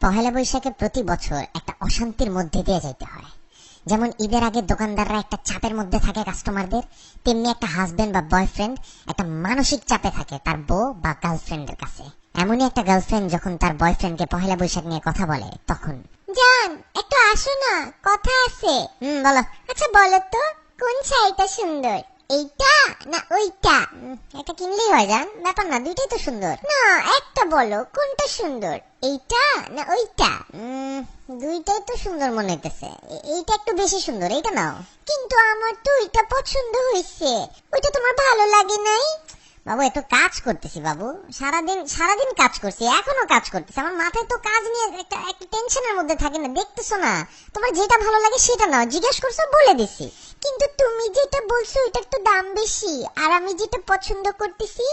পহেলা বৈশাখে প্রতি বছর একটা অশান্তির মধ্যে দিয়ে যাইতে হয়। যেমন ঈদের আগে দোকানদাররা একটা চাপের মধ্যে থাকে কাস্টমারদের, তেমনি একটা হাজবেন্ড বা বয়ফ্রেন্ড একটা মানসিক চাপে থাকে তার বউ বা গার্লফ্রেন্ডের কাছে। এমনই একটা গার্লফ্রেন্ড যখন তার বয়ফ্রেন্ডকে পহেলা বৈশাখ নিয়ে কথা বলে তখন, জান একটু আসো না, কথা আছে। বলো। আচ্ছা বলো তো, কোন শাড়িটা সুন্দর, এইটা না ওইটা? এটা কিনলেই হয় জান, ব্যাপার না, দুইটাই তো সুন্দর। না একটা বলো, কোনটা সুন্দর, এইটা না ওইটা? দুইটাই তো সুন্দর মনে হইতেছে, এইটা একটু বেশি সুন্দর, এইটা নাও। কিন্তু আমার তো ওইটা পছন্দ হয়েছে, ওইটা তোমার ভালো লাগে নাই? বাবু এত কাজ করতেছি বাবু, সারাদিন কাজ করছি, এখনো কাজ করতেছি, আমার মাথায় তো কাজ নিয়ে একটা টেনশনের মধ্যে থাকে না, দেখতেছো না? তোমার যেটা ভালো লাগে সেটা নাও, জিজ্ঞেস করছো বলে দিছি। কিন্তু তুমি যেটা বলছো ওইটার তো দাম বেশি, আর আমি যেটা পছন্দ করতেছি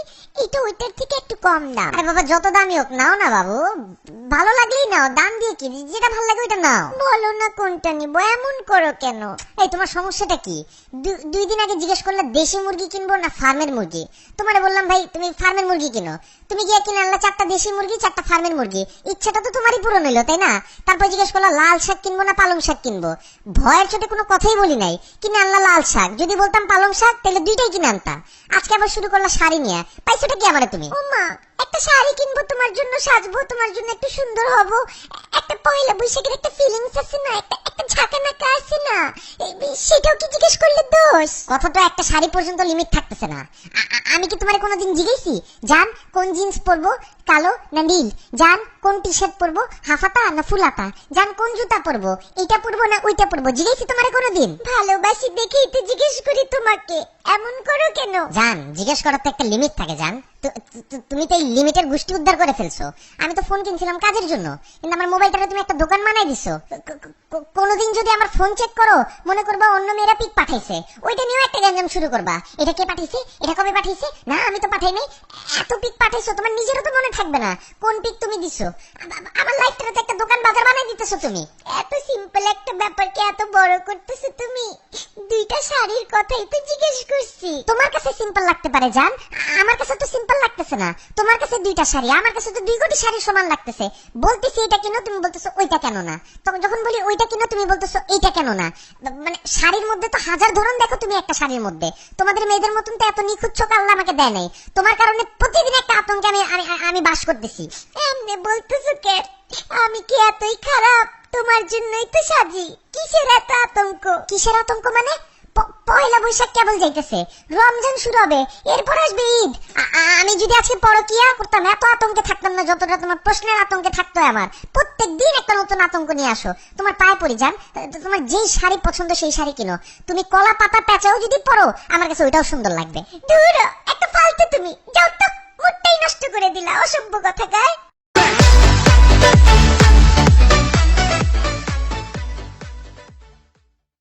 এটা ওইটার থেকে একটু কম দাম। আরে বাবা যত দামি হোক নাও না বাবু, ভালো লাগলেই নাও, দাম দিয়ে কি, যেটা ভালো লাগে ওইটা নাও। বলো না কোনটা নিবো, এমন করো কেন? এই তোমার সমস্যাটা কি? 2 দিন আগে জিজ্ঞেস করলে দেশি মুরগি কিনবো না ফার্মের মুরগি, তোমারে বললাম ভাই তুমি ফার্মের মুরগি কিনো, তুমি গিয়ে কিনে আনলা 4টা দেশি মুরগি 4টা ফার্মের মুরগি, ইচ্ছাটা তো তোমারই পূরণ হইলো তাই না? তারপর জিজ্ঞেস করলা লাল শাক কিনবো না পালং শাক কিনবো, ভয়ের চোটে কোনো কথাই বলি নাই, কিনে আনলা লাল শাক, যদি বলতাম পালং শাক তাহলে দুইটাই কিনে আনতা। আজকে আবার শুরু করলা শাড়ি নিয়ে, পাইছোটা কি আমারে তুমি? ও মা, একটা শাড়ি কিনবো তোমার জন্য, সাজবো তোমার জন্য, একটু সুন্দর হবো, একটা পয়লা বৈশাখের একটা ফিলিংস আছে না, একটা ঝাঁকানাকা আছে না, সেটাও কি জিজ্ঞেস করলে দোষ? কথা তো একটা শাড়ি পর্যন্ত লিমিট থাকতেছে না। আমি কি তোমারে কোনোদিন জিজ্ঞেসি জান কোন জিন্স পরবো, কালো না নীল? জান কোন টি শার্ট পরবো, হাফাতা না ফুলাতা? জান কোন জুতা পরবো, এটা পরবো না ওইটা পরবো? জিজ্ঞেসি তোমারে কোনোদিন? ভালোবাসি দেখেই তো জিজ্ঞেস করি তোমাকে, এমন করো কেন? জান জিজ্ঞেস করার তো একটা লিমিট থাকে জান, তুমি তো এই লিমিটের গোষ্ঠী উদ্ধার করে ফেলছো। আমি তো ফোন কিনছিলাম কাজের জন্য, কিন্তু আমার মোবাইলটারে তুমি একটা দোকান বানাই দিছো। কোনোদিন যদি আমার ফোন চেক করো মনে করবা অন্য মেয়েরা পিক পাঠাইছে, ওইটা নিয়েও একটা গ্যাঞ্জাম শুরু করবা, এটা কে পাঠাইছে, এটা কবে পাঠাইছে, না আমি তো পাঠাই নাই। এত পিক পাঠাইছো তোমার নিজেরও তো মনে থাকবে না কোন পিক তুমি দিছো। আমার লাইফটারে তো একটা দোকান বাজার বানাই দিতেছো তুমি। এত সিম্পল একটা ব্যাপারকে এত বড় করতেছো তুমি। দুইটা শাড়ির কথাই তো জিজ্ঞেস করছি। তোমার কাছে সিম্পল লাগতে পারে জান, আমার কাছে তো সিম্পল লাগতেছে না। তোমার কাছে 2টা শাড়ি, আমার কাছে তো 2 কোটি শাড়ি সমান লাগতেছে। বলতেছি এটা কেন, তুমি বলতেছো ওইটা কেন না। তখন যখন বলি ওইটা কেন, তুমি বলতেছো এইটা কেন না। মানে শাড়ির মধ্যে তো হাজার ধরন দেখো তুমি একটা শাড়ির মধ্যে, তোমাদের মেয়েদের মতন তো এত নিখুঁত চোখ আল্লাহ আমাকে দেয় নাই। তোমার কারণে প্রতিদিন একটা আতঙ্কে আমি বাস করতেছি। এমনি বলতেছো কে? আমি কি এতই খারাপ? তোমার জন্যই তো সাজি, কিসের এত আতঙ্ক? কিসের আতঙ্ক মানে? পয়লা বৈশাখ কেবল যাইতেছে, রমজান শুরু হবে, এরপর আসবে ঈদ। আমি যদি আজকে পরকিয়া করতাম এত আতঙ্কে থাকতাম না যতটা তোমার প্রশ্নের আতঙ্কে থাকতো আমার। প্রত্যেক দিন একটা নতুন আতঙ্ক নিয়ে আসো। তোমার পায়ে পড়ি যান, তোমার যেই শাড়ি পছন্দ সেই শাড়ি কিনো, তুমি কলা পাতা পেঁচাও যদি পরো আমার কাছে ওইটাও সুন্দর লাগবে। দূর একটা ফালতু, তুমি যাও তো, মুডটাই নষ্ট করে দিলা, অসভ্য কথাকার।